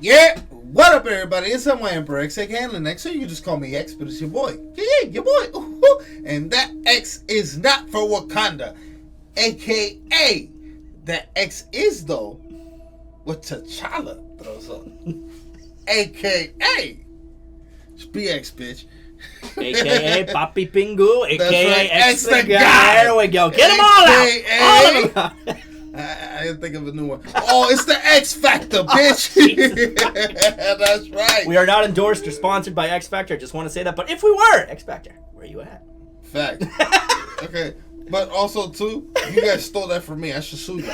Yeah, what up, everybody? It's my Emperor X, aka Handling X, so you can just call me X, but it's your boy. Yeah, your boy. Ooh, and that X is not for Wakanda, aka that X is, though, what T'Challa throws on. aka BX, bitch. AKA Papi Pingu, AKA right. X the guy. There we go. Get them all out. All of them. I didn't think of a new one. Oh, it's the X Factor, bitch. That's right. We are not endorsed or sponsored by X Factor. I just want to say that. But if we were, X Factor, where are you at? Fact. Okay. But also, too, you guys stole that from me. I should sue you.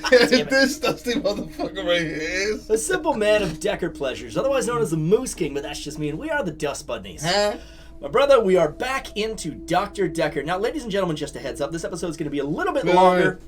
This dusty motherfucker right here is a simple man of Dekker pleasures, otherwise known as the Moose King, but that's just me, and we are the Dust Budnies. Huh? My brother, we are back into Dr. Dekker. Now, ladies and gentlemen, just a heads up, this episode is going to be a little bit longer.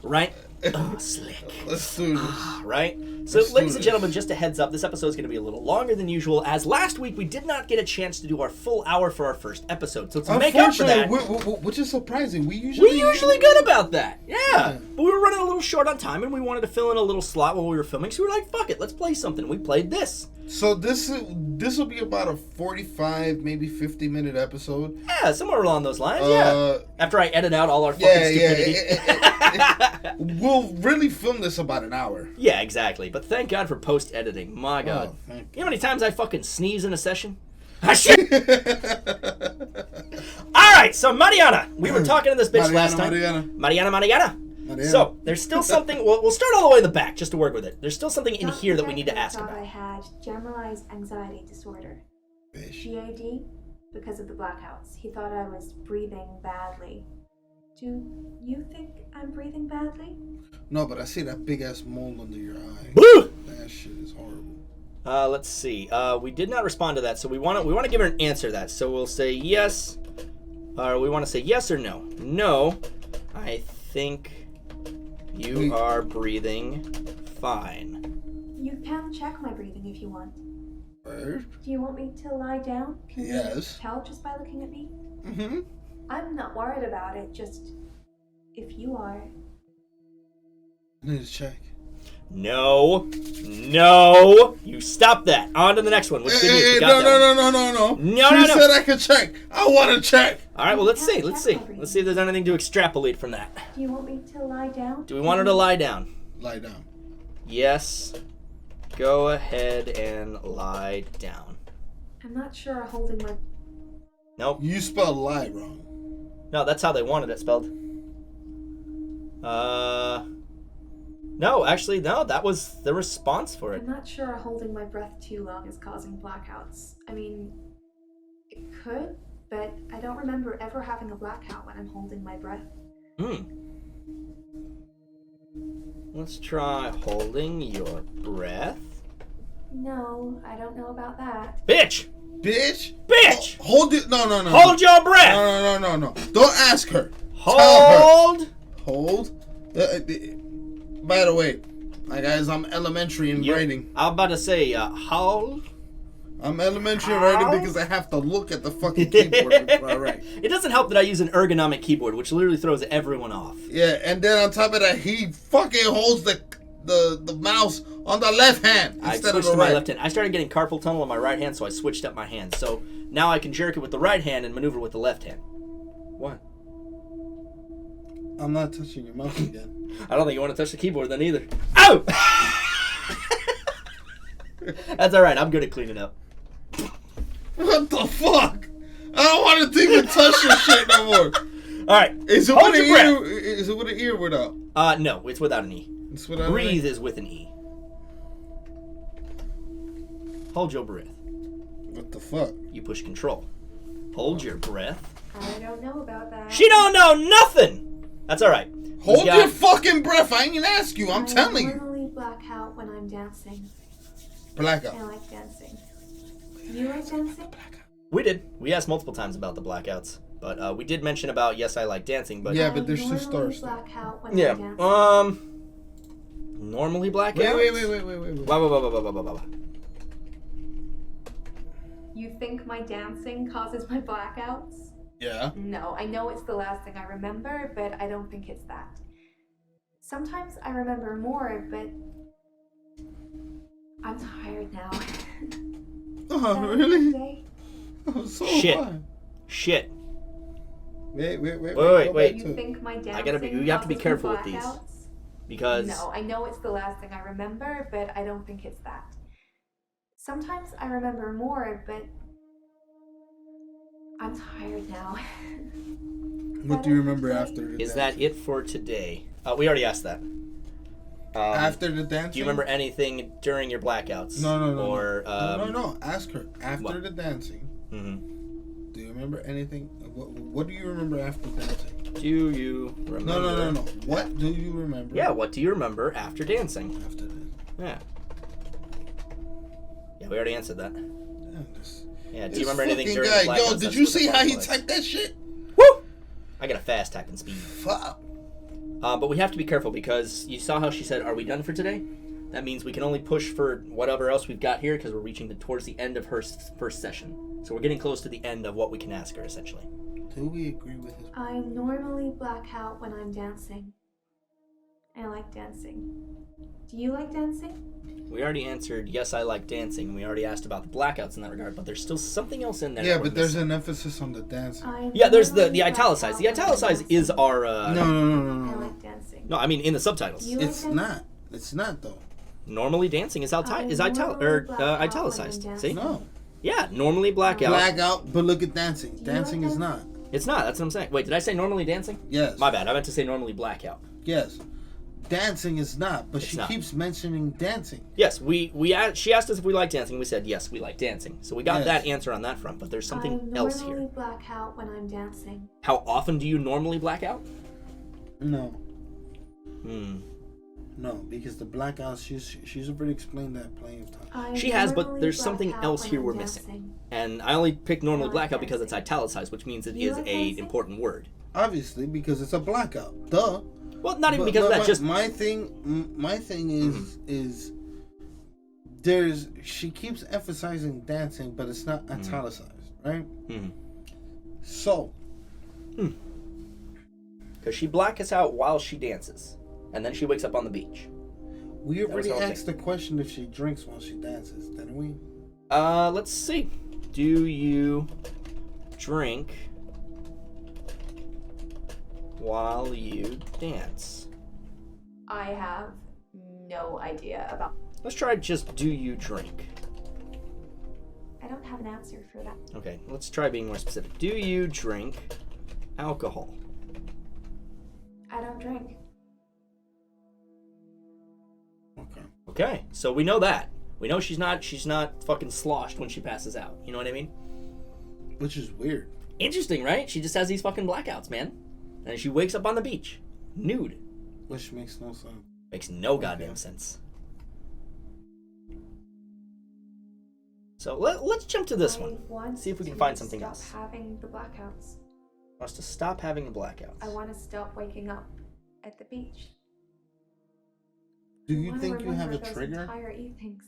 Right? Oh, slick. Let's do this. Right? So, ladies and gentlemen, just a heads up, this episode is going to be a little longer than usual, as last week we did not get a chance to do our full hour for our first episode. So, to make up for that... Which is surprising. We usually good about that. Yeah. But we were running a little short on time, and we wanted to fill in a little slot while we were filming, so we were like, fuck it, let's play something. We played this. So this will be about a 45, maybe 50-minute episode. Yeah, somewhere along those lines, yeah. After I edit out all our fucking stupidity. We'll really film this about an hour. Yeah, exactly. But thank God for post-editing. My God. Thank you. You know how many times I fucking sneeze in a session? Ah, shit! Alright, so Mariana. We were talking to this bitch last time. Mariana. So, there's still something, we'll start all the way in the back just to work with it. There's still something in here that we need to ask about. I had generalized anxiety disorder. GAD, because of the blackouts. He thought I was breathing badly. Do you think I'm breathing badly? No, but I see that big-ass mole under your eye. Woo! That shit is horrible. Let's see. We did not respond to that, so we want to give her an answer to that. So we'll say yes, or we want to say yes or no. No, I think you are breathing fine. You can check my breathing if you want. Word? Do you want me to lie down? Can you tell just by looking at me? Mm-hmm. I'm not worried about it, just if you are. I need to check. No. You stop that. On to the next one. No. She said I could check. I want to check. All right, well, let's see. Let's see if there's anything to extrapolate from that. Do you want me to lie down? Do we want her to lie down? Lie down. Yes. Go ahead and lie down. I'm not sure holding my... Nope. You spelled lie wrong. No, that's how they wanted it spelled. No, actually, no, that was the response for it. I'm not sure holding my breath too long is causing blackouts. I mean, it could, but I don't remember ever having a blackout when I'm holding my breath. Let's try holding your breath. No, I don't know about that. Bitch! Hold it. No. Hold your breath! No. Don't ask her. Hold. By the way, guys, I'm elementary in writing. I'm about to say, hold. I'm elementary in writing because I have to look at the fucking keyboard before I write. It doesn't help that I use an ergonomic keyboard, which literally throws everyone off. Yeah, and then on top of that, he fucking holds the mouse on the left hand instead of the right. My left hand. I started getting carpal tunnel on my right hand, so I switched up my hand. So now I can jerk it with the right hand and maneuver with the left hand. What? I'm not touching your mouse again. I don't think you want to touch the keyboard then either. Oh! That's alright, I'm good at cleaning up. What the fuck? I don't want to even touch this shit no more. Alright, is it with an ear? Is it with an ear or without? No, it's without an E. It's without Breathe an E? is with an E. Hold your breath. What the fuck? You push control. Hold your breath. I don't know about that. She don't know nothing! That's alright. Hold your fucking breath. I ain't gonna ask you. I'm telling you. I normally black out when I'm dancing. Blackout. I like dancing. You like dancing? We did. We asked multiple times about the blackouts. But we did mention about, yes, I like dancing, but... Yeah, but there's two stars. Black out when I'm dancing. Normally black out? Wait. Wow. You think my dancing causes my blackouts? Yeah. No, I know it's the last thing I remember, but I don't think it's that. Sometimes I remember more, but I'm tired now. Oh, really? Day? Oh, so Shit. fun. Shit. Wait. Wait. You think my dancing I gotta be. You have to be causes careful with these blackouts? because. No, I know it's the last thing I remember, but I don't think it's that. Sometimes I remember more, but I'm tired now. What do you remember after the Is that dancing? it for today? We already asked that. After the dancing? Do you remember anything during your blackouts? No. Or No. Ask her. After what? the dancing, Mm-hmm. do you remember anything? What do you remember after dancing? Do you remember? No. What do you remember? Yeah, what do you remember after dancing? After that. Yeah. Yeah, we already answered that. Yeah, do This you remember anything fucking during guy. the blackouts? Yo, did That's you what the see how he point was. typed that shit? Woo! I got a fast typing speed. Fuck. But we have to be careful because you saw how she said, "Are we done for today?" That means we can only push for whatever else we've got here because we're reaching towards the end of her first session. So we're getting close to the end of what we can ask her, essentially. Do we agree with his? I normally black out when I'm dancing. I like dancing. Do you like dancing? We already answered, yes, I like dancing. We already asked about the blackouts in that regard, but there's still something else in there. Yeah, that we're but there's missing. an emphasis on the dancing. Yeah, there's the normally black italicized. out The when I'm italicized is dancing. our... I No. like dancing. No, I mean in the subtitles. You like It's dancing? not. It's not though. Normally dancing is normally black out when I'm italicized. See? dancing. No. Yeah, normally blackout. Black out, but look at dancing. Do you Dancing like is not. It's not. That's what I'm saying. Wait, did I say normally dancing? Yes. My bad. I meant to say normally blackout. Yes. Dancing is not, but It's she not. keeps mentioning dancing. Yes, she asked us if we like dancing. We said yes, we like dancing. So we got Yes. that answer on that front. But there's something I else normally here. black out when I'm dancing. How often do you normally black out? No. Hmm. No, because the blackouts, she's already explained that plenty of times. I She has, but normally there's black something out else when here I'm we're dancing. missing. And I only picked normally I like blackout because it's dancing. italicized, which means it You is like a dancing? important word. Obviously, because it's a blackout. Duh. Well, not even But- because of but that. Just my thing is she keeps emphasizing dancing, but it's not italicized, right? Mhm. So because she blacks out while she dances, and then she wakes up on the beach. we was already the whole asked the question if she drinks while she dances, didn't we? Let's see. Do you drink while you dance? I have no idea about. Let's try just do you drink? I don't have an answer for that. Okay, let's try being more specific. Do you drink alcohol? I don't drink. Okay. Okay, so we know that. We know she's not fucking sloshed when she passes out. You know what I mean? Which is weird. Interesting, right? She just has these fucking blackouts, man. And she wakes up on the beach, nude. Which makes no sense. Makes no goddamn sense. So let's jump to this I one. want See if we can to find something stop else. having the blackouts. For us to stop having the blackouts. I want to stop waking up at the beach. Do I you wanna think you have a remember those trigger? entire evenings.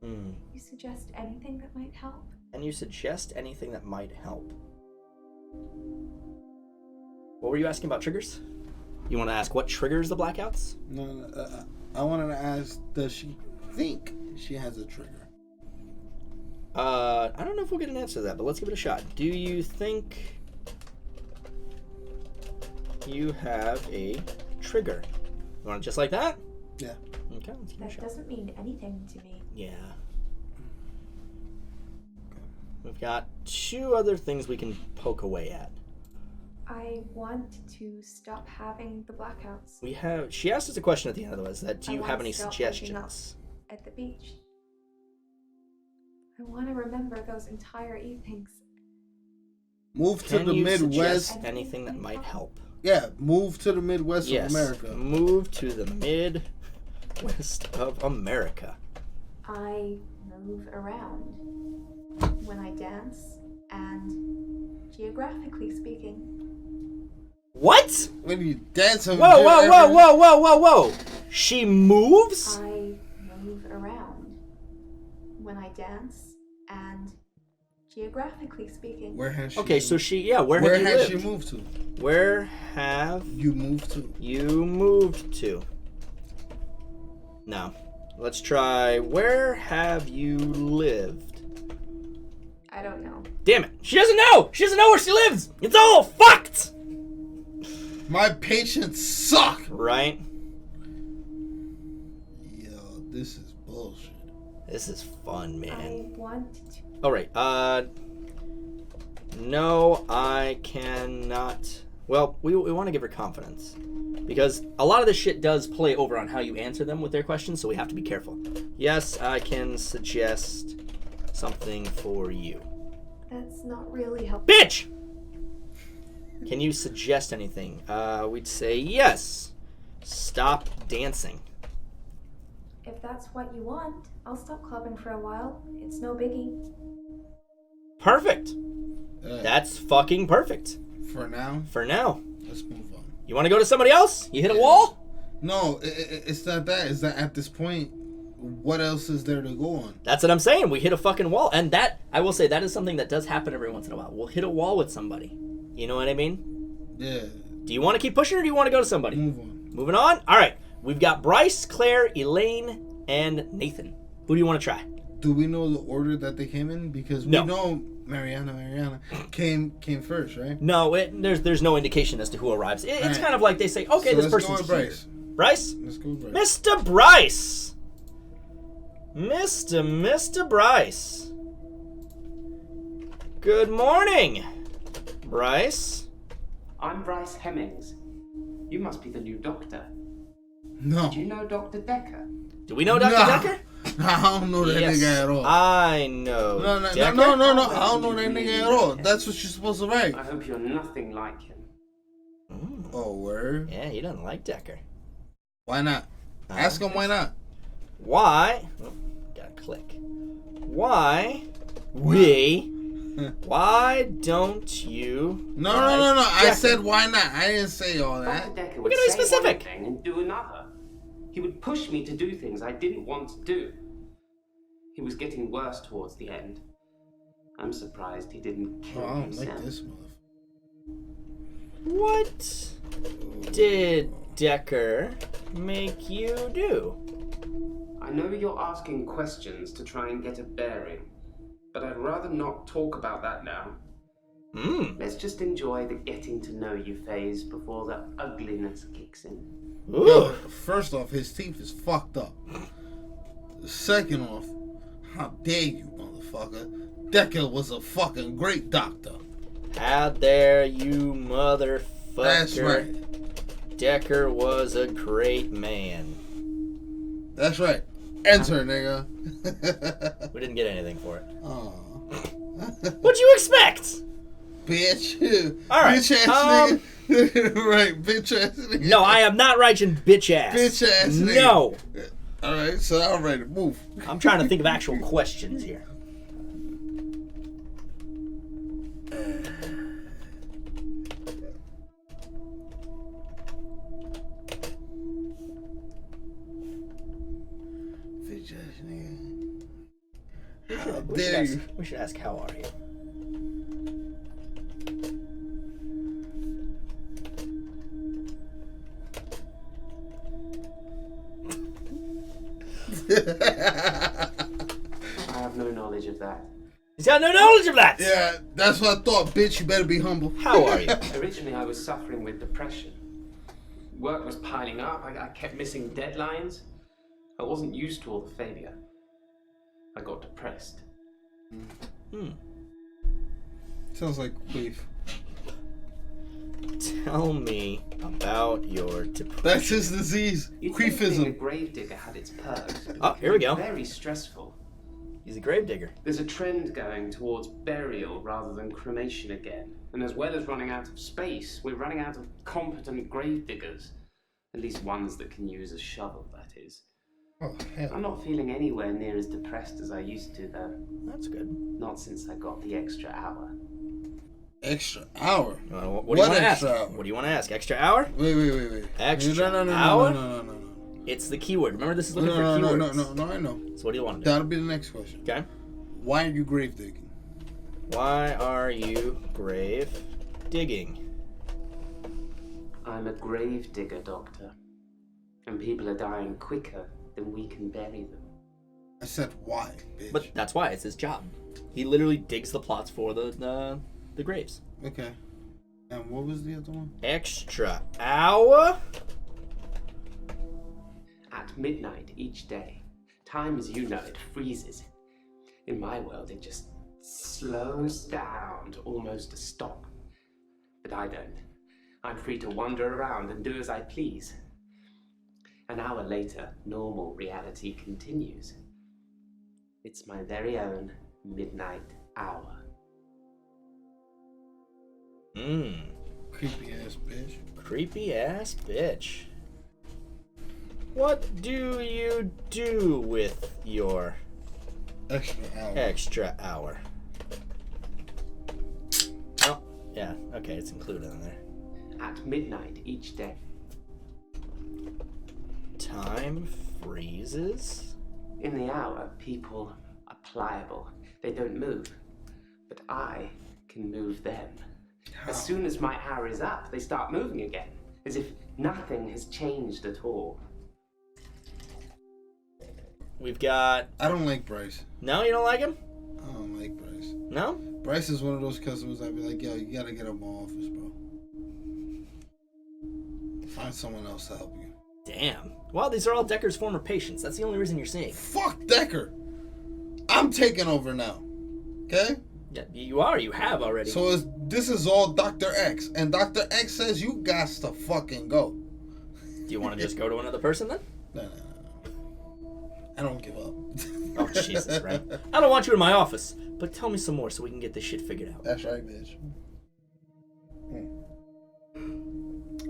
You suggest anything that might help? Can you suggest anything that might help? What were you asking about triggers? You want to ask what triggers the blackouts? No, I wanted to ask, does she think she has a trigger? I don't know if we'll get an answer to that, but let's give it a shot. Do you think you have a trigger? You want it just like that? Yeah. Okay, let's give it a That shot. doesn't mean anything to me. Yeah. We've got two other things we can poke away at. I want to stop having the blackouts She asked us a question at the end of this, that do I you want have to any stop waking up. suggestions? at the beach. I want to remember those entire evenings. Move to Can the you Midwest. suggest anything that might help? Yeah, move to the Midwest Yes. of America. Move to the Midwest of America. I move around when I dance, and geographically speaking, What? When you dance on Whoa. She moves? I move around when I dance, and geographically speaking. Where has she? Okay, so she, yeah, where Where have you has lived? she moved to? Where have You moved to? you moved to? Now, let's try, where have you lived? I don't know. Damn it, she doesn't know! She doesn't know where she lives! It's all fucked! My patients suck! Right? Yo, this is bullshit. This is fun, man. I want to. Alright, no, I cannot. Well, we want to give her confidence. Because a lot of this shit does play over on how you answer them with their questions, so we have to be careful. Yes, I can suggest something for you. That's not really helpful. Bitch! Can you suggest anything? We'd say yes. Stop dancing. If that's what you want, I'll stop clubbing for a while. It's no biggie. Perfect. That's fucking perfect. For now, For now. let's move on. You want to go to somebody else? You hit a wall? No, it's not that. It's that at this point, what else is there to go on? That's what I'm saying. We hit a fucking wall. And that, I will say, that is something that does happen every once in a while. We'll hit a wall with somebody. You know what I mean? Yeah. Do you want to keep pushing or do you want to go to somebody? Move on. Moving on? All right. We've got Bryce, Claire, Elaine, and Nathan. Who do you want to try? Do we know the order that they came in? Because we No. know Mariana came first, right? No, there's no indication as to who arrives. It's Alright. kind of like they say, okay, So this let's go person's with here. Bryce. Bryce? Let's go with Bryce. Mr. Bryce. Mr. Bryce. Good morning, Bryce. I'm Bryce Hemmings. You must be the new doctor. No. Do you know Dr. Dekker? Do we know Dr. Nah. Dekker? I don't know that Yes, nigga at all. I know. No, Dekker? I don't know that nigga at all. That's what you're supposed to write. I hope you're nothing like him. Oh, word? Yeah, he doesn't like Dekker. Why not? Ask him why not. Why? Oh, gotta click. Why? Why don't you? No. like I Dekker? said why not. I didn't say all that. Dr. Dekker We would gotta be say specific. one thing and do another. He would push me to do things I didn't want to do. He was getting worse towards the end. I'm surprised he didn't Oh, kill I don't himself. like this motherfucker. What did Dekker make you do? I know you're asking questions to try and get a bearing, but I'd rather not talk about that now. Let's just enjoy the getting to know you phase before the ugliness kicks in. Yo, first off, his teeth is fucked up. Second off, how dare you, motherfucker? Dekker was a fucking great doctor. How dare you, motherfucker. That's right. Dekker was a great man. That's right. Enter, nigga. We didn't get anything for it. Oh. What'd you expect? Bitch. All right, Bitch ass nigga. Right, bitch ass nigga. No, I am not writing bitch ass. Bitch ass nigga. No. Alright, so I'm ready to move. I'm trying to think of actual questions here. Bitch ass nigga. How We should dare ask, you? we should ask, how are you? I have no knowledge of that. He's got no knowledge of that. Yeah, that's what I thought, bitch. You better be humble. How are you? Originally, I was suffering with depression. Work was piling up. I kept missing deadlines. I wasn't used to all the failure. I got depressed. Sounds like queef. Tell me about your depression. That's his disease. You'd think being a Queefism. gravedigger had its perks. but Oh, it here we can go. be Very stressful. He's a gravedigger. There's a trend going towards burial rather than cremation again. And as well as running out of space, we're running out of competent gravediggers. At least ones that can use a shovel, that is. Oh, hell. I'm not feeling anywhere near as depressed as I used to, though. That's good. Not since I got the extra hour. Extra hour. What do you What want to ask? extra hour? What do you want to ask? Extra hour? Wait. Extra no, hour? No. It's the keyword. Remember, this is looking for No, keywords. no, I know. So what do you want to do? That'll be the next question. Okay. Why are you grave digging? Why are you grave digging? I'm a grave digger, Doctor. And people are dying quicker than we can bury them. I said why, bitch. But that's why. It's his job. He literally digs the plots for the graves. Okay. And what was the other one? Extra hour? At midnight each day, time as you know it freezes. In my world, it just slows down to almost a stop. But I don't. I'm free to wander around and do as I please. An hour later, normal reality continues. It's my very own midnight hour. Creepy ass bitch. Creepy ass bitch. What do you do with your extra hour? Oh, yeah, okay, it's included in there. At midnight each day. Time freezes? In the hour, people are pliable. They don't move. But I can move them. How? As soon as my hour is up, they start moving again, as if nothing has changed at all. We've got... I don't like Bryce. No, you don't like him? I don't like Bryce. No? Bryce is one of those customers I'd be like, yo, you gotta get out of my office, bro. Find someone else to help you. Damn. Well, these are all Dekker's former patients. That's the only reason you're seeing. Fuck Dekker! I'm taking over now. Okay? Yeah, you are. You have already. So this is all Dr. X. And Dr. X says you got to fucking go. Do you want to just go to another person then? No. I don't give up. Oh, Jesus, right? I don't want you in my office, but tell me some more so we can get this shit figured out. That's right, bitch.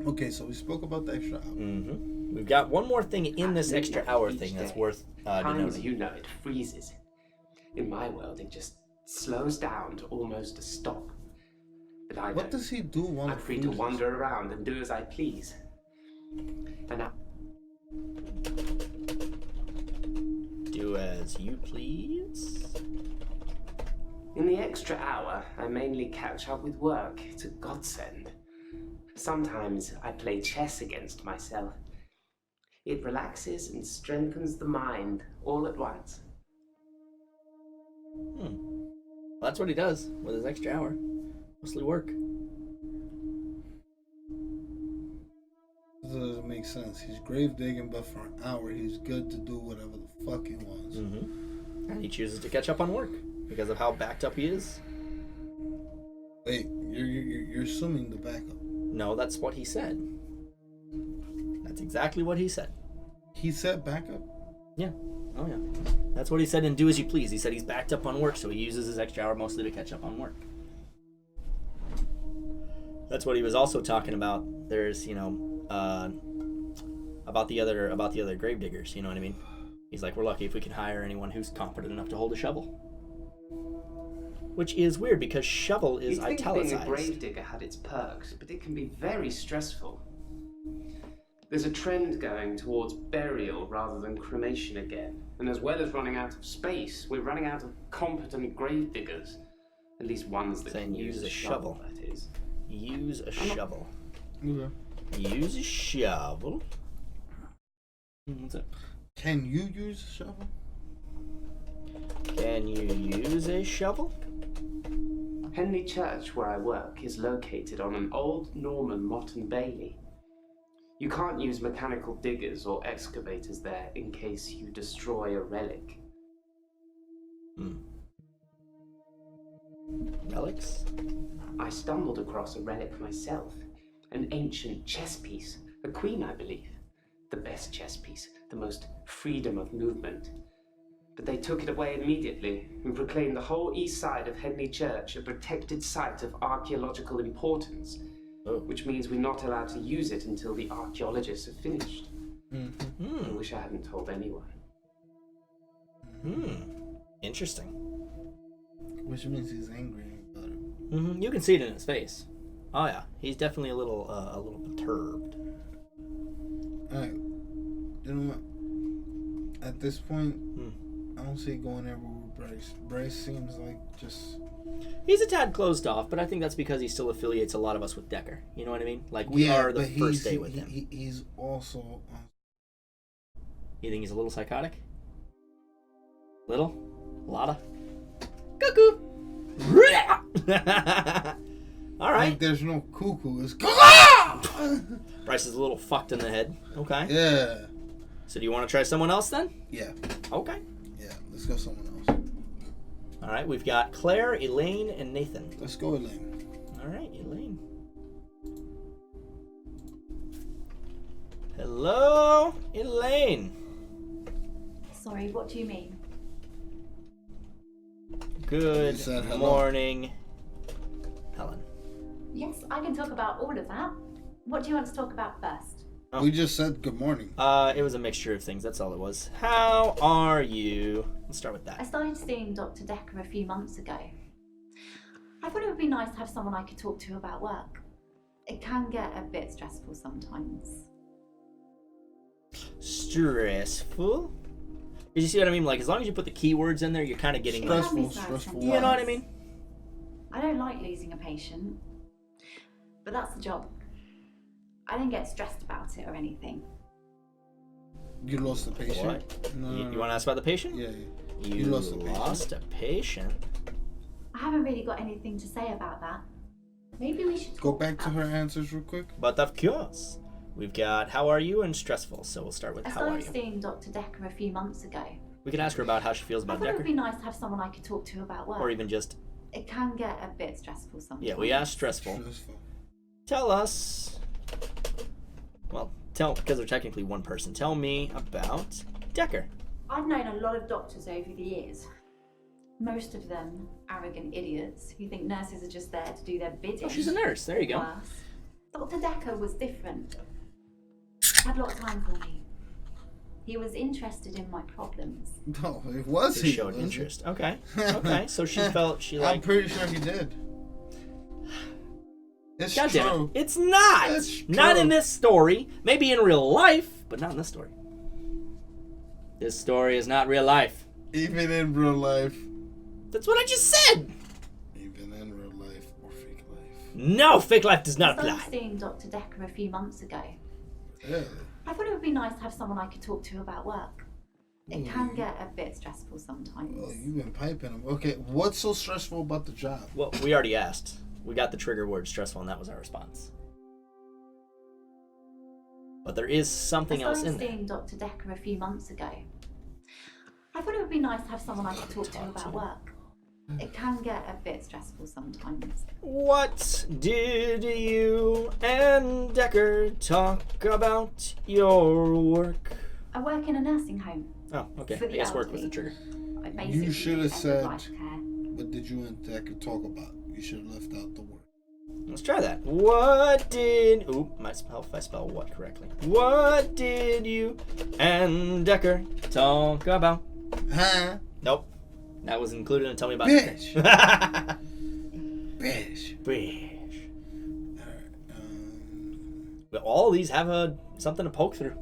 Okay, so we spoke about the extra hour. Mm-hmm. We've got one more thing in this extra hour thing that's worth Time as denoting. you know it freezes. In my world, it just slows down to almost a stop. But I What don't. does he do when I'm it free to freezes? wander around and do as I please. And I... Do as you please? In the extra hour, I mainly catch up with work. It's a godsend. Sometimes I play chess against myself. It relaxes and strengthens the mind all at once. Well, that's what he does with his extra hour. Mostly work. This doesn't make sense. He's grave digging, but for an hour, he's good to do whatever the fuck he wants. Mm-hmm. And he chooses to catch up on work because of how backed up he is. Wait, you're assuming the backup. No, that's what he said. That's exactly what he said. He said backup? Yeah. Oh, yeah. That's what he said in Do As You Please. He said he's backed up on work, so he uses his extra hour mostly to catch up on work. That's what he was also talking about. There's, about the other grave diggers, you know what I mean? He's like, we're lucky if we can hire anyone who's competent enough to hold a shovel. Which is weird because shovel is You'd think italicized. being a grave digger had its perks, but it can be very stressful. There's a trend going towards burial rather than cremation again. And as well as running out of space, we're running out of competent grave diggers. At least ones that Saying can use a shovel, that is. Use a shovel. Okay. Use a shovel. What's that? Can you use a shovel? Can you use a shovel? Henley Church, where I work, is located on an old Norman motte and bailey. You can't use mechanical diggers or excavators there in case you destroy a relic. Relics? I stumbled across a relic myself. An ancient chess piece. A queen, I believe. The best chess piece. The most freedom of movement. But they took it away immediately and proclaimed the whole east side of Henley Church a protected site of archaeological importance. Oh. Which means we're not allowed to use it until the archaeologists have finished. I wish I hadn't told anyone. Interesting. Which means he's angry about it. You can see it in his face. Oh yeah, he's definitely a little perturbed. Alright. You know what? At this point, I don't see going ever with Bryce. Bryce seems like just He's a tad closed off, but I think that's because he still affiliates a lot of us with Dekker. You know what I mean? Like, we are the first day with him. He's also... You think he's a little psychotic? Little? Lotta? Cuckoo! All right. Like there's no cuckoo. It's... Bryce is a little fucked in the head. Okay. Yeah. So do you want to try someone else then? Yeah. Okay. Yeah, let's go someone else. All right, we've got Claire, Elaine, and Nathan. Let's go Elaine. All right, Elaine. Hello, Elaine. Sorry, what do you mean? Good morning, Helen. Yes, I can talk about all of that. What do you want to talk about first? Oh. We just said good morning. It was a mixture of things, that's all it was. How are you? Let's start with that. I started seeing Dr. Dekker a few months ago. I thought it would be nice to have someone I could talk to about work. It can get a bit stressful sometimes. Stressful? Did you see what I mean? Like, as long as you put the keywords in there, you're kind of getting... Stressful. You know what I mean? I don't like losing a patient, but that's the job. I didn't get stressed about it or anything. You lost a patient? What? No, You want to ask about the patient? Yeah. You lost a patient? I haven't really got anything to say about that. Maybe we should Go back to her answers real quick. But of course. We've got how are you and stressful, so we'll start with I how are you. started seeing Dr. Dekker a few months ago. We can ask her about how she feels I about thought it would Dekker. be nice to have someone I could talk to about work. Or even just... It can get a bit stressful sometimes. Yeah, we asked stressful. Tell us... Well, because they're technically one person. Tell me about Dekker. I've known a lot of doctors over the years. Most of them arrogant idiots who think nurses are just there to do their bidding. Oh, she's a nurse. There you go. Worse. Dr. Dekker was different. Had a lot of time for me. He was interested in my problems. No, it was He showed interest. Okay. Okay. So she felt she like... I'm pretty sure he did. It's God damn true. it. It's not. It's Not true. in this story. Maybe in real life, but not in this story. This story is not real life. Even in real life. That's what I just said. Even in real life or fake life. No, fake life does not I apply. started seeing Dr. Dekker a few months ago. Yeah. I thought it would be nice to have someone I could talk to about work. It can get a bit stressful sometimes. Well, you've been piping him. Okay, what's so stressful about the job? Well, we already asked. We got the trigger word stressful, and that was our response. But there is something else in I there. started seeing Dr. Dekker a few months ago. I thought it would be nice to have someone I could talk to about work. It can get a bit stressful sometimes. What did you and Dekker talk about your work? I work in a nursing home. Oh, okay. For I the guess work was the elderly. trigger. I basically You should have do said, end-of-life care. what did you and Dekker talk about? You should have left out the word. Let's try that. What did... Ooh, might help if I spell what correctly. What did you and Dekker talk about? Huh? Nope. That was included in Tell Me About Bitch. Dekker. Bitch. Bitch. Alright, But all these have something to poke through.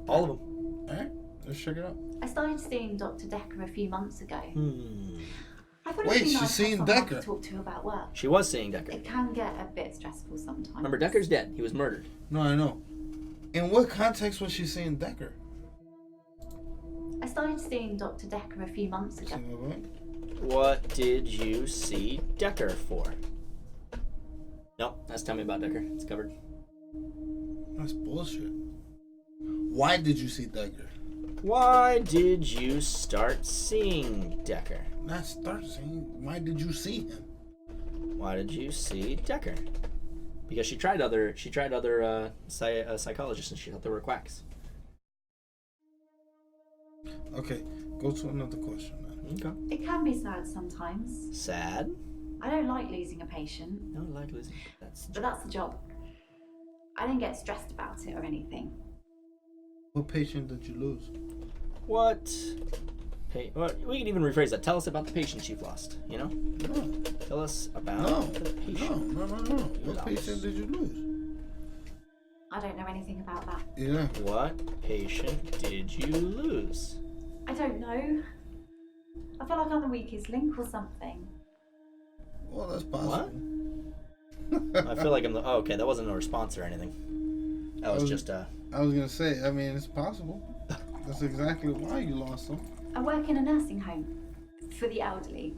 All of them. alright, let's check it out. I started seeing Dr. Dekker a few months ago. I thought it Wait, would be she's nice to have seeing someone I Dekker. could talk to about work. She was seeing Dekker. It can get a bit stressful sometimes. Remember, Dekker's dead. He was murdered. No, I know. In what context was she seeing Dekker? I started seeing Dr. Dekker a few months ago. See my boy? What did you see Dekker for? Nope, that's Tell Me About Dekker. It's covered. That's bullshit. Why did you see Dekker? Why did you start seeing Dekker? Not start seeing. Why did you see him? Why did you see Dekker? Because she tried other psychologists and she thought they were quacks. Okay, go to another question then. Okay. It can be sad sometimes. Sad? I don't like losing a patient, No, like losing. That's but that's the job. I didn't get stressed about it or anything. What patient did you lose? what? Well, we can even rephrase that. Tell us about the patients you've lost. You know? No. Tell us about No. the patient. No. What lost. patient did you lose? I don't know anything about that. Yeah. What patient did you lose? I don't know. I feel like I'm the weakest link or something. Well, that's possible. What? I feel like I'm the... Oh, okay, that wasn't a response or anything. That was just a... I was going to say, I mean, it's possible. That's exactly why you lost them. I work in a nursing home for the elderly.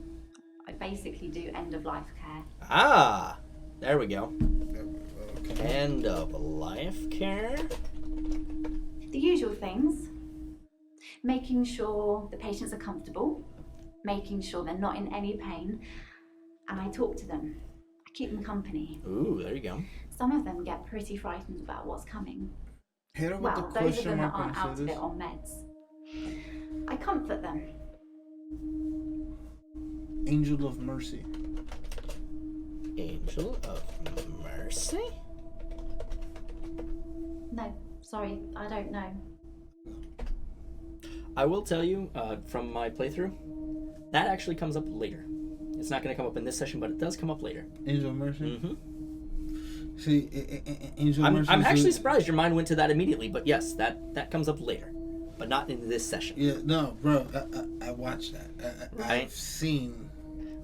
I basically do end-of-life care. Ah! There we go. Okay. End of life care? The usual things. Making sure the patients are comfortable. Making sure they're not in any pain. And I talk to them. I keep them company. Ooh, there you go. Some of them get pretty frightened about what's coming. Hit her with Well, the those of question them that mark aren't when you out say of this. it on meds. I comfort them. Angel of Mercy. Angel of Mercy? No, sorry, I don't know. I will tell you, from my playthrough, that actually comes up later. It's not going to come up in this session, but it does come up later. Angel of Mercy? Mm-hmm. See, Angel of Mercy... I'm actually surprised your mind went to that immediately, but yes, that comes up later. But not in this session. Yeah, no, bro, I watched that. Right? I've seen...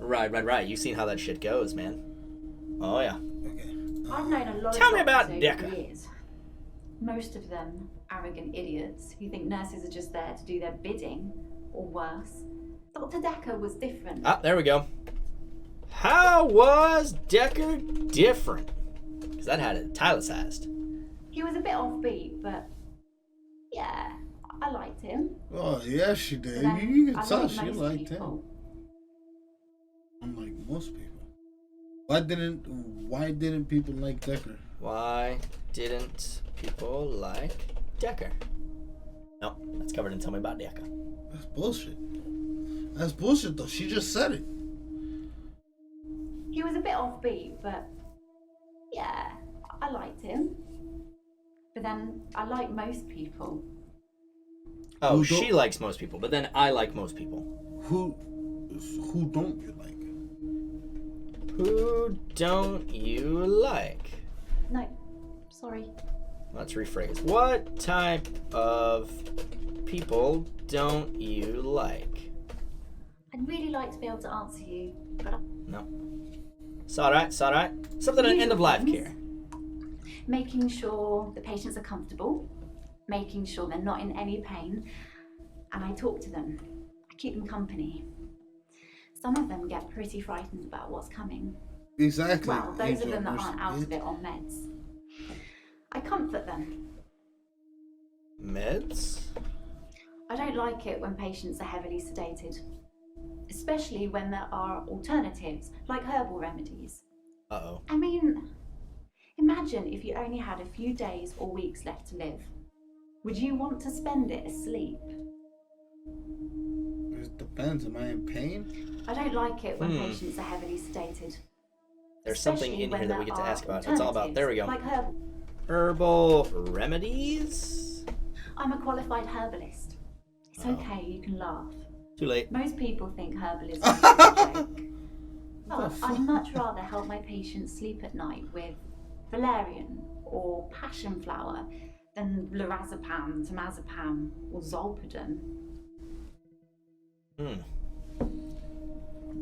Right. You've seen how that shit goes, man. Oh, yeah. Okay. I've known a lot Tell of me about doctors Dekker. over the years. Most of them arrogant idiots who think nurses are just there to do their bidding, or worse. Dr. Dekker was different. Ah, there we go. How was Dekker different? Because that had it italicized. He was a bit offbeat, but yeah, I liked him. Oh, yeah, she did. But then You can I tell like she most liked him. people. Unlike most people. Why didn't people like Dekker? Why didn't people like Dekker? No, that's covered in Tell Me About Dekker. That's bullshit. That's bullshit, though. She just said it. He was a bit offbeat, but yeah, I liked him. But then I like most people. Oh, Who she don't- likes most people, but then I like most people. Who don't you like? Who don't you like? No, sorry. Let's rephrase. What type of people don't you like? I'd really like to be able to answer you, but No. It's alright. Something at end of life Things. care. making sure the patients are comfortable, making sure they're not in any pain, and I talk to them. I keep them company. Some of them get pretty frightened about what's coming. Exactly. Well, those Angel of them that Mercy. aren't out of it on meds. I comfort them. Meds? I don't like it when patients are heavily sedated, especially when there are alternatives, like herbal remedies. Uh-oh. I mean, imagine if you only had a few days or weeks left to live. Would you want to spend it asleep? It depends. Am I in pain? I don't like it when patients are heavily sedated. There's something especially in when here that we there get to are ask about. It's all about, there we go. Like herbal. Herbal remedies? I'm a qualified herbalist. It's Oh. okay, you can laugh. Too late. Most people think herbalism is a joke. But fuck? I'd much rather help my patients sleep at night with valerian or passion flower than lorazepam, temazepam, or zolpidem.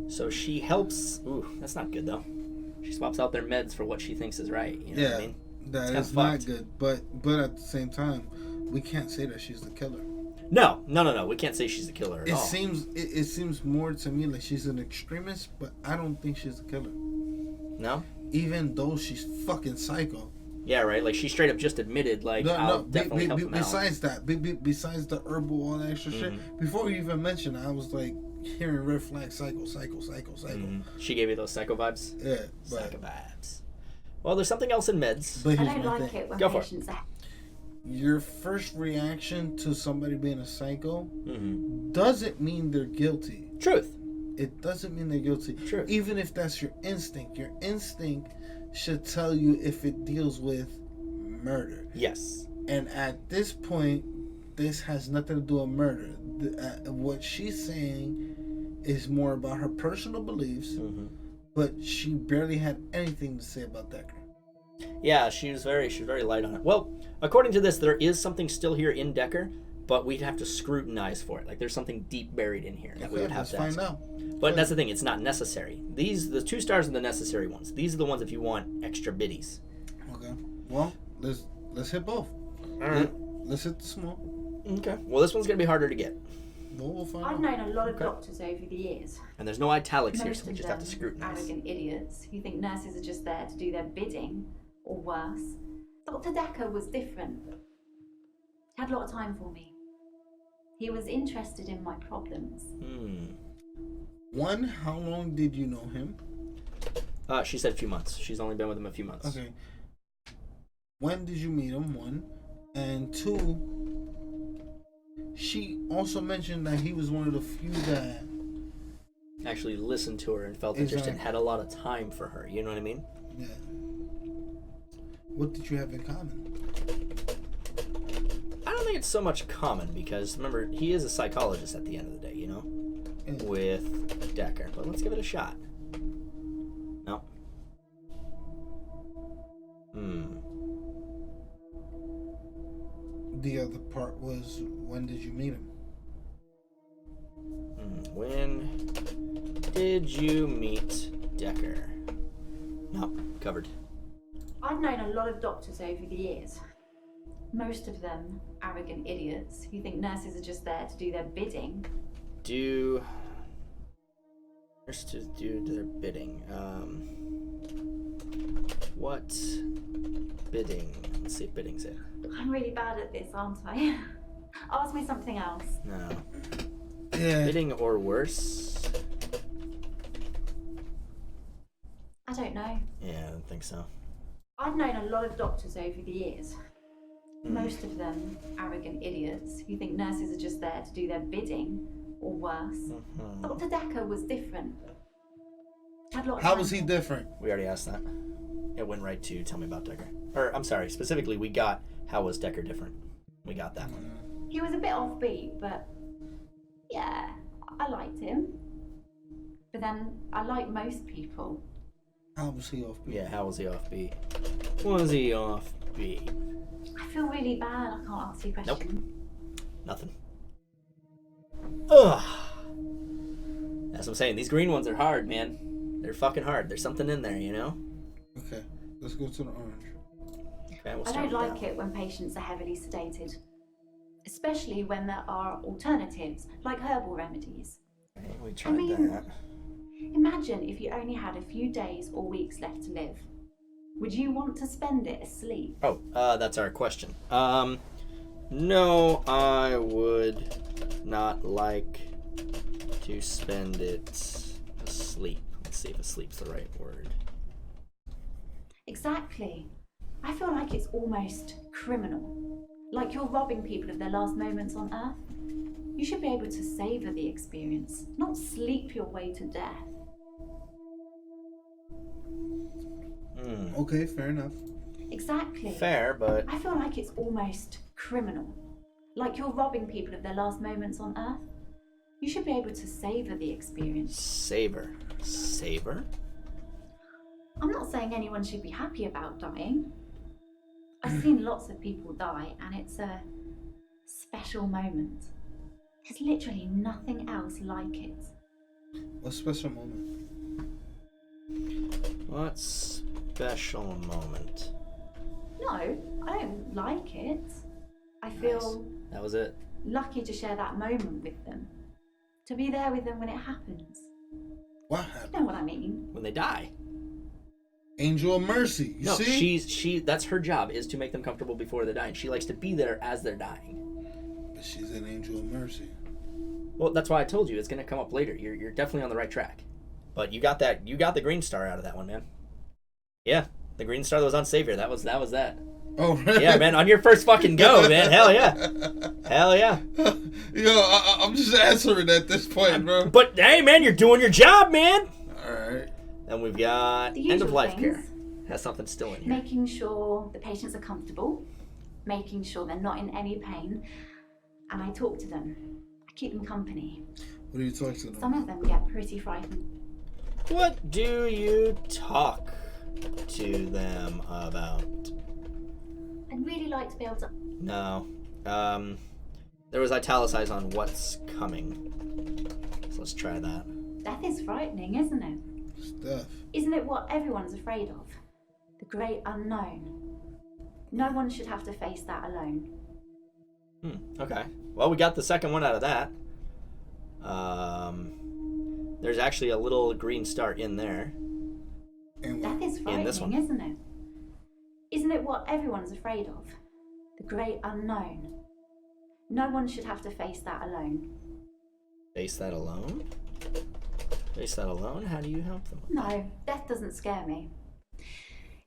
So she helps... Ooh, that's not good, though. She swaps out their meds for what she thinks is right. You know what I mean? That kinda is not fucked. good. But at the same time, we can't say that she's the killer. No. We can't say she's the killer at It all. seems more to me like she's an extremist, but I don't think she's the killer. No? Even though she's fucking psycho. Yeah, right? Like, she straight up just admitted, like, I'll definitely help them out. Besides that, besides the herbal, all that extra shit, before you even mentioned it, I was like hearing red flag, psycho. She gave you those psycho vibes? Yeah, Psycho but vibes. Well, there's something else in meds. but I here's don't my like thing. it when Go for it. patients are... Your first reaction to somebody being a psycho Mm-hmm. doesn't mean they're guilty. Truth. It doesn't mean they're guilty. True. Even if that's your instinct should tell you if it deals with murder. Yes. And at this point, this has nothing to do with murder. What she's saying is more about her personal beliefs, but she barely had anything to say about Dekker. Yeah, she was very light on it. Well, according to this, there is something still here in Dekker but we'd have to scrutinize for it. Like there's something deep buried in here that we would have to find ask. out. But that's the thing, it's not necessary. The 2 stars are the necessary ones. These are the ones if you want extra biddies. Okay. Well, let's hit both. All right. Let's hit the small. Okay. Well, this one's gonna be harder to get. Well, we'll find I've out. known a lot of doctors over the years. And there's no italics here, Most so we of just have to them scrutinize. arrogant idiots who think nurses are just there to do their bidding, or worse. Dr. Dekker was different. He had a lot of time for me. He was interested in my problems. One, how long did you know him? She said a few months. She's only been with him a few months. Okay. When did you meet him? 1. And 2, she also mentioned that he was one of the few that Actually listened to her and felt interested and had a lot of time for her. You know what I mean? Yeah. What did you have in common? I don't think it's so much common because, remember, he is a psychologist at the end of the day, you know? Yeah. With Dekker. But let's give it a shot. No. The other part was, when did you meet him? When did you meet Dekker? No, covered. I've known a lot of doctors over the years. Most of them arrogant idiots who think nurses are just there to do their bidding. Do their bidding. What bidding? Let's see if bidding's it. I'm really bad at this, aren't I? Ask me something else. No. Yeah. Bidding or worse? I don't know. Yeah, I don't think so. I've known a lot of doctors over the years. Most of them arrogant idiots who think nurses are just there to do their bidding, or worse. Dr. Dekker was different. Had a lot of How time was he for- different? We already asked that. It went right to tell me about Dekker. Or, I'm sorry, specifically we got how was Dekker different. We got that one. He was a bit offbeat, but yeah, I liked him. But then I like most people. How was he offbeat? Yeah, how was he offbeat? Was he offbeat? I feel really bad. I can't answer your question. Nothing. Ugh. That's what I'm saying. These green ones are hard, man. They're fucking hard. There's something in there, you know? Okay, let's go to the orange. Okay, we'll I start don't with like that. it when patients are heavily sedated, especially when there are alternatives like herbal remedies. Okay, we tried mean- that. Imagine if you only had a few days or weeks left to live. Would you want to spend it asleep? Oh, that's our question. No, I would not like to spend it asleep. Let's see if asleep's the right word. Exactly. I feel like it's almost criminal. Like you're robbing people of their last moments on Earth. You should be able to savor the experience, not sleep your way to death. Okay, fair enough. Exactly. Fair, but I feel like it's almost criminal. Like you're robbing people of their last moments on Earth. You should be able to savor the experience. savor. Savor? I'm not saying anyone should be happy about dying. I've seen lots of people die, and it's a special moment. There's literally nothing else like it. What special moment? What special moment? No, I don't like it. I feel That was it. lucky to share that moment with them. To be there with them when it happens. What You happened? know what I mean? When they die. Angel of Mercy. You No, see? that's her job is to make them comfortable before they die, and she likes to be there as they're dying. But she's an Angel of Mercy. Well, that's why I told you it's gonna come up later. You're definitely on the right track. But you got the green star out of that one, man. Yeah, the green star that was on Savior. That was that. Oh, really? Yeah, man, on your first fucking go, man. Hell yeah. Hell yeah. Yo, I'm just answering at this point, bro. But hey, man, you're doing your job, man. All right. Then we've got The end of usual life things. care. Has something still in here. Making sure the patients are comfortable, making sure they're not in any pain, and I talk to them. I keep them company. What are you talking to them? Some of them get pretty frightened. What do you talk to them about? I'd really like to be able to. No. There was italicized on what's coming. So let's try that. Death is frightening, isn't it? It's death. Isn't it what everyone's afraid of? The great unknown. No one should have to face that alone. Okay. Well, we got the second one out of that. There's actually a little green star in there. Death is frightening, isn't it? Isn't it what everyone's afraid of? The great unknown. No one should have to face that alone. Face that alone? Face that alone? How do you help them? No, death doesn't scare me.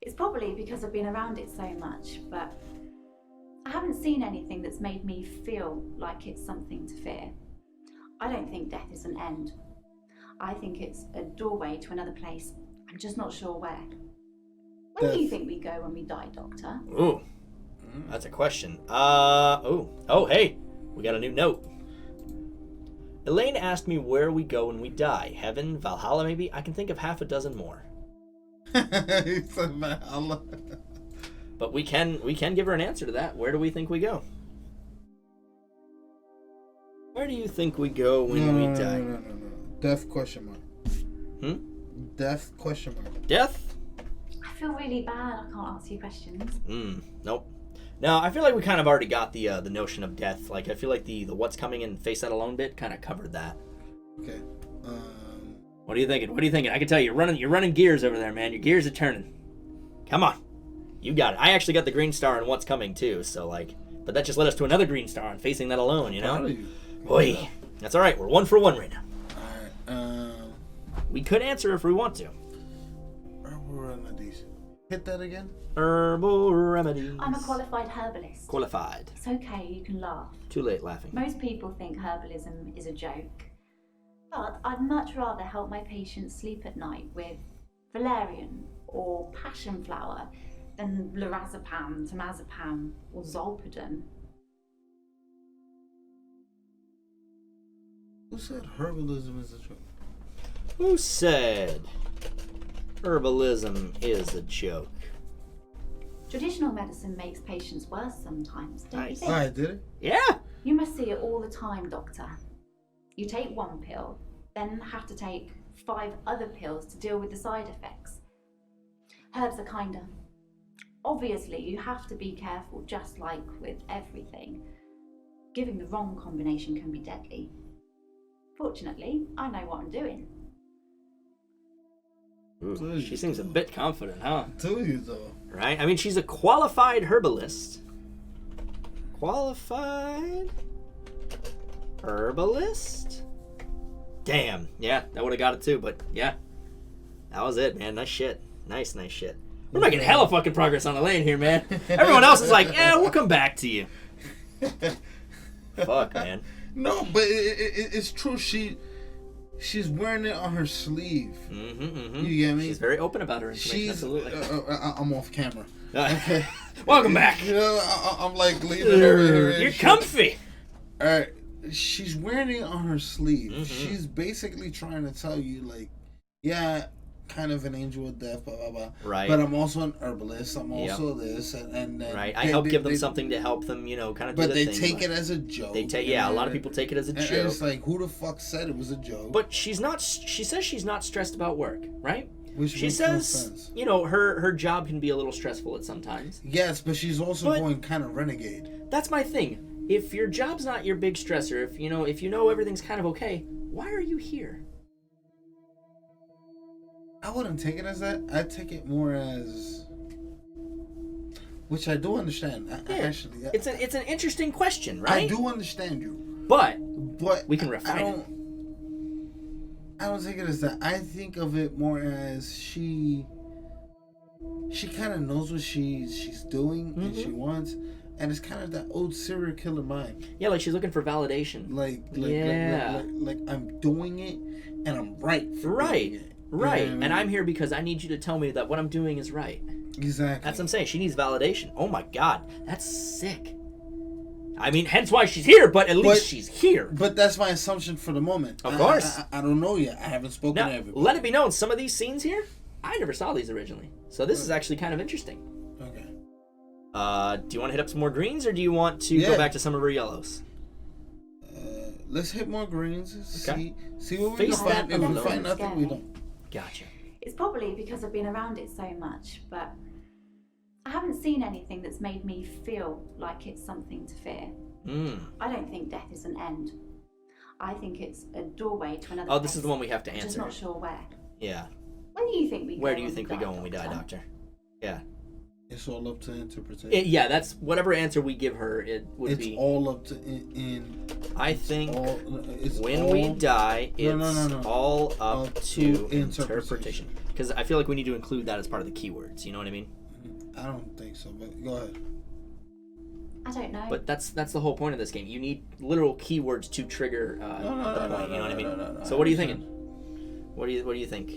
It's probably because I've been around it so much, but I haven't seen anything that's made me feel like it's something to fear. I don't think death is an end. I think it's a doorway to another place. I'm just not sure where. Where do you think we go when we die, Doctor? Ooh, that's a question. Oh, hey, we got a new note. Elaine asked me where we go when we die. Heaven, Valhalla, maybe? I can think of half a dozen more. He said Valhalla. But we can give her an answer to that. Where do we think we go? Where do you think we go when we die? No. Death question mark. Death question mark. Death? I feel really bad. I can't answer your questions. Nope. No, I feel like we kind of already got the notion of death. Like, I feel like the what's coming and face that alone bit kind of covered that. Okay. What are you thinking? I can tell you're running gears over there, man. Your gears are turning. Come on. You got it. I actually got the green star on what's coming too, so like, but that just led us to another green sar on facing that alone, you know? Oi. That's all right. We're 1 for 1 right now. All right. We could answer if we want to. Herbal remedies. Hit that again. Herbal remedies. I'm a qualified herbalist. Qualified. It's okay, you can laugh. Too late laughing. Most people think herbalism is a joke. But I'd much rather help my patients sleep at night with valerian or passion flower than lorazepam, temazepam, or zolpidem. Who said herbalism is a joke? Who said herbalism is a joke? Traditional medicine makes patients worse sometimes, don't you think? I did it. Yeah. You must see it all the time, Doctor. You take one pill, then have to take 5 other pills to deal with the side effects. Herbs are kinder. Obviously, you have to be careful, just like with everything. Giving the wrong combination can be deadly. Fortunately, I know what I'm doing. Ooh, she seems a bit confident, huh? Do you though? Right? I mean, she's a qualified herbalist. Qualified herbalist? Damn. Yeah, that would have got it too, but yeah. That was it, man. Nice shit. Nice shit. We're making hella fucking progress on Elaine here, man. Everyone else is like, yeah, we'll come back to you. Fuck, man. No, but it's true. She's wearing it on her sleeve. You get me? She's very open about her information. Absolutely. I'm off camera. Okay. Welcome back. You know, I'm like leaving her. You're comfy. All right. She's wearing it on her sleeve. She's basically trying to tell you, like, yeah, kind of an angel of death, blah, blah, blah. Right. But I'm also an herbalist. I'm also this. And right. I help give them something to help them, you know, kind of do but the they thing. take it as a joke. A lot of people take it as a joke. And it's like, who the fuck said it was a joke? But she's not, she says she's not stressed about work, right? Which she says, you know, her job can be a little stressful at sometimes. Yes, but she's also going kind of renegade. That's my thing. If your job's not your big stressor, if you know everything's kind of okay, why are you here? I wouldn't take it as that. I'd take it more as, which I do understand. Actually, it's an interesting question, right? I do understand you, but we can I refine it. don't take it as that. I think of it more as she kind of knows what she's doing and she wants. And it's kind of that old serial killer mind. Yeah, like she's looking for validation. Like I'm doing it, and I'm right for doing it. Right. You know what I mean? And I'm here because I need you to tell me that what I'm doing is right. Exactly. That's what I'm saying. She needs validation. Oh my God, that's sick. I mean, hence why she's here, but at least she's here. But that's my assumption for the moment. Of course. I don't know yet. I haven't spoken to everybody. Let it be known, some of these scenes here, I never saw these originally. So this is actually kind of interesting. Okay. Do you want to hit up some more greens, or do you want to go back to some of her yellows? let's hit more greens. Okay. See what we Face can find. that If we alone. find nothing, we don't. Gotcha. It's probably because I've been around it so much, but I haven't seen anything that's made me feel like it's something to fear. I don't think death is an end. I think it's a doorway to another place. This is the one we have to I'm answer. just not sure where. Yeah. Where do you think we go? Where do you think we go when we die, Doctor? Doctor? Yeah. It's all up to interpretation. Yeah, that's whatever answer we give her. It would be. It's all up to I think it's when all, we die, it's no. all up to interpretation. interpretation. Because I feel like we need to include that as part of the keywords. You know what I mean? I don't think so, but go ahead. I don't know. But that's the whole point of this game. You need literal keywords to trigger the point. You know what I mean? No, so what are you thinking? What do you think?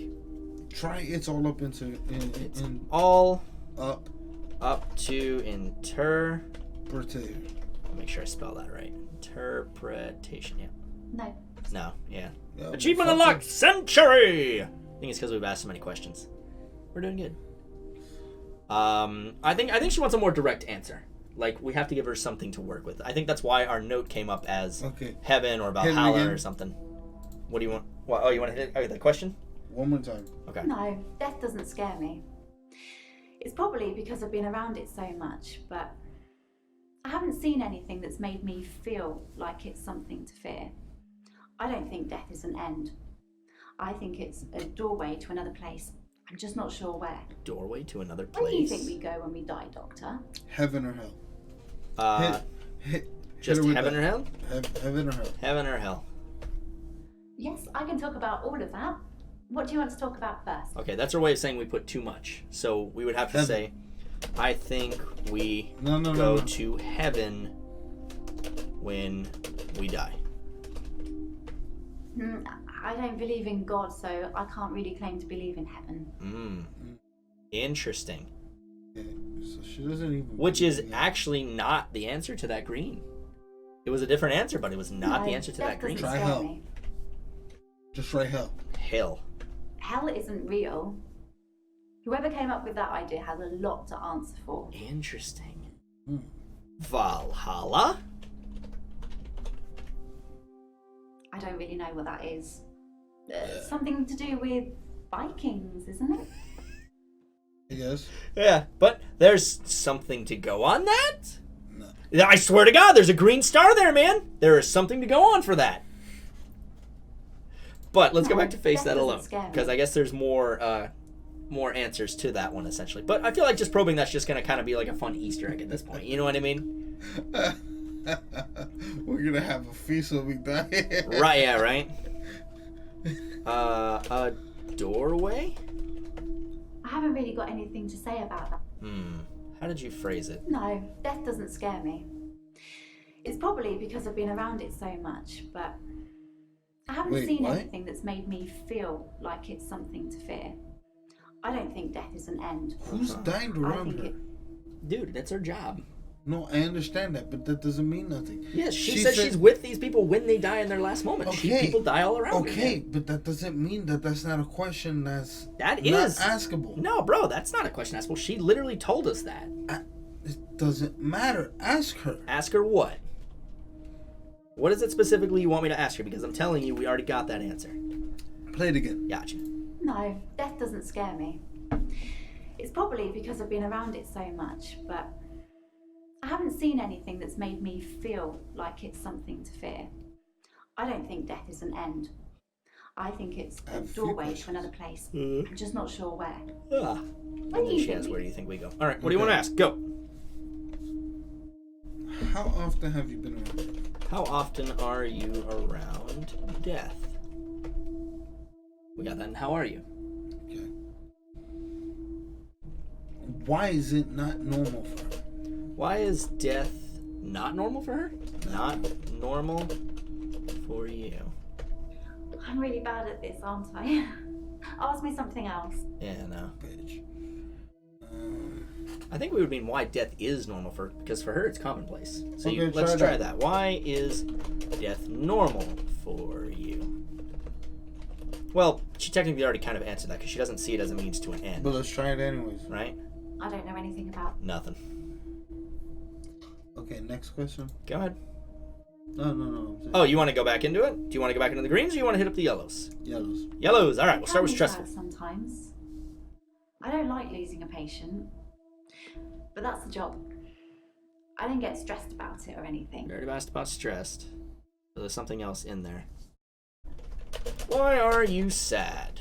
Try it's all up into All up to interpretation. Pretty. Make sure I spell that right. Interpretation. Yeah. No. No. Yeah. Yeah, Achievement fuck unlocked. it. Century. I think it's because we've asked so many questions. We're doing good. I think she wants a more direct answer. Like we have to give her something to work with. I think that's why our note came up as heaven or Valhalla or something. What do you want? What? Oh, you want to hit the question? One more time. Okay. No, death doesn't scare me. It's probably because I've been around it so much, but I haven't seen anything that's made me feel like it's something to fear. I don't think death is an end. I think it's a doorway to another place. I'm just not sure where. Doorway to another place. Where do you think we go when we die, Doctor? Heaven or hell? Just heaven or hell? Heaven or hell? Heaven or hell? Yes, I can talk about all of that. What do you want to talk about first? Okay, that's her way of saying we put too much. So we would have to say, I think we go to heaven when we die. I don't believe in God, so I can't really claim to believe in heaven. Interesting. Yeah, so she doesn't even. Which is actually not the answer to that green. It was a different answer, but it was not the answer to that green. Try hell. Just try hell. Hell. Hell isn't real. Whoever came up with that idea has a lot to answer for. Interesting. Valhalla? I don't really know what that is. Something to do with Vikings, isn't it? Yes. Yeah, but there's something to go on that? No. I swear to God, there's a green star there, man. There is something to go on for that. But let's go back to face that alone, because I guess there's more answers to that one essentially. But I feel like just probing that's just gonna kind of be like a fun Easter egg at this point. You know what I mean? We're gonna have a feast when we die. Right? Yeah. Right. A doorway. I haven't really got anything to say about that. How did you phrase it? No, death doesn't scare me. It's probably because I've been around it so much, but I haven't seen anything that's made me feel like it's something to fear. I don't think death is an end. Who's dying around her? Dude, that's her job. No, I understand that, but that doesn't mean nothing. Yes, she said she's with these people when they die in their last moment. Okay. People die all around her. Okay, but that doesn't mean that's not a question that's not askable. No, bro, that's not a question askable. She literally told us that. It doesn't matter. Ask her. Ask her what? What is it specifically you want me to ask her? Because I'm telling you, we already got that answer. Play it again. Gotcha. No, death doesn't scare me. It's probably because I've been around it so much, but I haven't seen anything that's made me feel like it's something to fear. I don't think death is an end. I think it's a doorway to another place. I'm just not sure where. Where do you think we go? All right, what do you want to ask? Go. How often have you been around? How often are you around death? We got that. And how are you? Okay. Why is it not normal for her? Why is death not normal for her? Not normal for you. I'm really bad at this, aren't I? Ask me something else. Yeah, no. Bitch. I think we would mean why death is normal for her, because for her it's commonplace. So Okay, let's try that. Why is death normal for you? Well, she technically already kind of answered that because she doesn't see it as a means to an end. But let's try it anyways. Right? I don't know anything about. Nothing. Okay, next question. Go ahead. No. Oh, you want to go back into it? Do you want to go back into the greens, or you want to hit up the yellows? Yellows. Yellows. All right, we'll start with stressful. Sometimes. I don't like losing a patient, but that's the job. I don't get stressed about it or anything. You already asked about stressed. So there's something else in there. Why are you sad?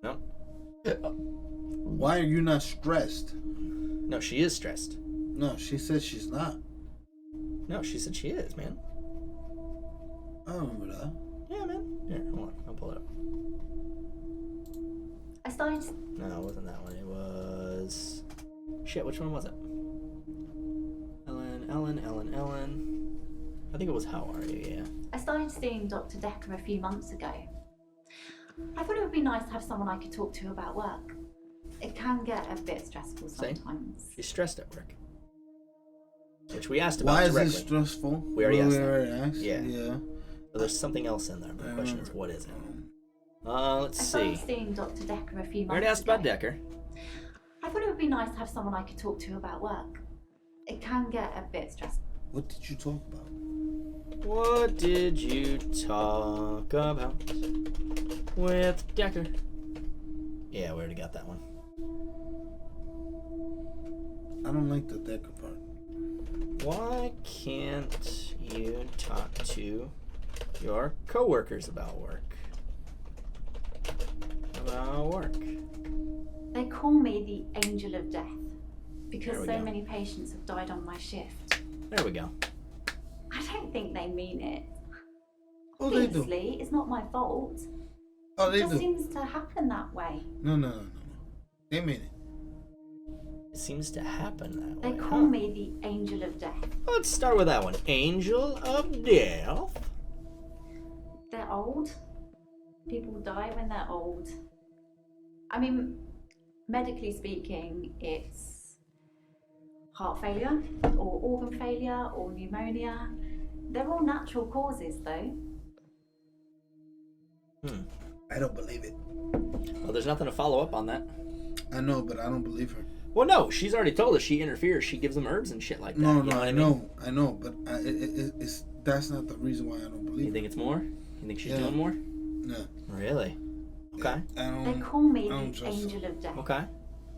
No. Why are you not stressed? No, she is stressed. No, she said she's not. No, she said she is, man. I remember that. Yeah, man. Here, hold on. I'll pull it up. I started. No, it wasn't that one. It was... Shit, which one was it? Ellen. I think it was How Are You, yeah. I started seeing Dr. Dekker a few months ago. I thought it would be nice to have someone I could talk to about work. It can get a bit stressful sometimes. She's stressed at work. Which we asked about Why directly. is it stressful? We already asked that. already asked? Yeah. So there's something else in there. The question is, what is it? Let's I see. started seeing Dr. Dekker a few months We already asked ago. about Dekker. I thought it would be nice to have someone I could talk to about work. It can get a bit stressful. What did you talk about? What did you talk about with Dekker? Yeah, we already got that one. I don't like the Dekker part. Why can't you talk to your coworkers about work? They call me the Angel of Death because There we so go. many patients have died on my shift. There we go. I don't think they mean it. Oh, they do. Obviously, it's not my fault. Oh, It they just do. seems to happen that way. No. They mean it. It seems to happen that They way. call me the Angel of Death. Let's start with that one. Angel of Death. They're old. People die when they're old. I mean, medically speaking, it's heart failure or organ failure or pneumonia. They're all natural causes, though. I don't believe it. Well, there's nothing to follow up on that. I know, but I don't believe her. Well, no, she's already told us she interferes. She gives them herbs and shit like that. No, you know what I mean? know, but it's that's not the reason why I don't believe You think it. it's more? You think she's Yeah. doing more? No. Really? Okay. They call me I don't the trust Angel of Death Okay.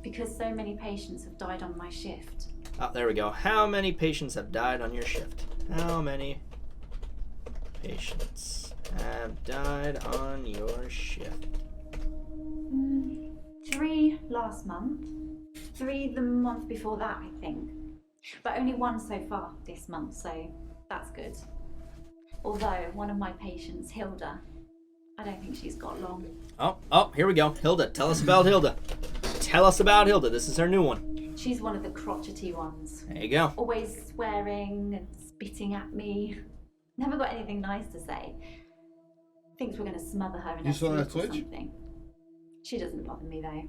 because so many patients have died on my shift. Oh, there we go. How many patients have died on your shift? How many patients have died on your shift? 3 last month. 3 the month before that, I think. But only 1 so far this month, so that's good. Although one of my patients, Hilda, I don't think she's got long. Oh, here we go. Hilda, tell us about Hilda. Tell us about Hilda. This is her new one. She's one of the crotchety ones. There you go. Always swearing and spitting at me. Never got anything nice to say. Thinks we're going to smother her in You her saw that sleep or Twitch? something. She doesn't bother me though.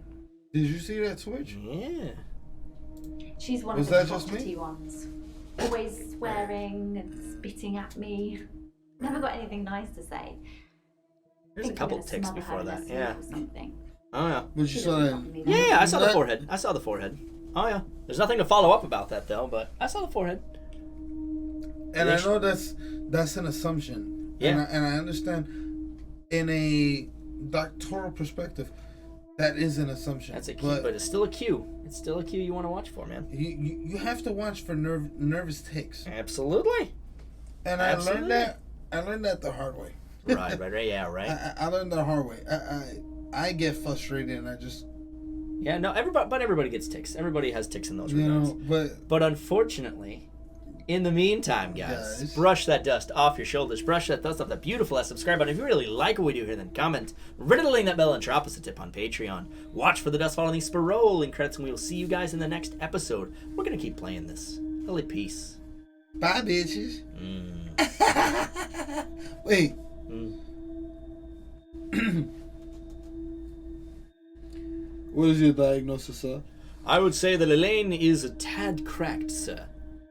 Did you see that switch? Yeah. She's one Was of the that just me? crotchety ones. Always swearing and spitting at me. Never got anything nice to say. There's a Think we're couple gonna ticks smother her before in her that. sleep Yeah. or something. Oh, yeah. But you She saw doesn't that. bother me though. Yeah, I saw the That- forehead. I saw the forehead. Oh, yeah. There's nothing to follow up about that, though, but I saw the forehead. And I know that's an assumption. Yeah. And I understand in a doctoral perspective, that is an assumption. That's a cue, but it's still a cue. It's still a cue you want to watch for, man. you have to watch for nervous tics. Absolutely. And Absolutely. I learned that the hard way. Right, yeah, right. I learned that the hard way. I get frustrated and I just Yeah, no, everybody gets ticks. Everybody has ticks in those regards. But unfortunately, in the meantime, guys, brush that dust off your shoulders. Brush that dust off that beautiful ass subscribe button. If you really like what we do here, then comment, riddling that bell, and drop us a tip on Patreon. Watch for the dust following these rolling credits, and we will see you guys in the next episode. We're gonna keep playing this. Holy peace. Bye, bitches. Wait. What is your diagnosis, sir? I would say that Elaine is a tad cracked, sir.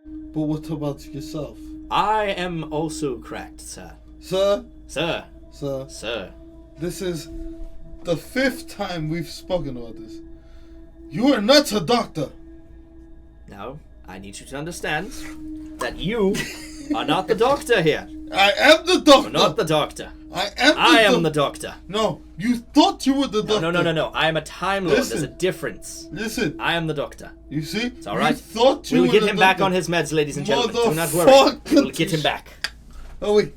But what about yourself? I am also cracked, sir. Sir? Sir. Sir? Sir. This is the 5th time we've spoken about this. You are not a doctor. Now, I need you to understand that you are not the doctor here. I am the doctor. You're not the doctor. I am the doctor. No, you thought you were the doctor. No. I am a Time Lord. There's a difference. Listen. I am the doctor. You see? It's all right. You thought you we'll were get the him doctor. back on his meds, ladies and gentlemen. Do not worry. We'll get him back. Oh, wait.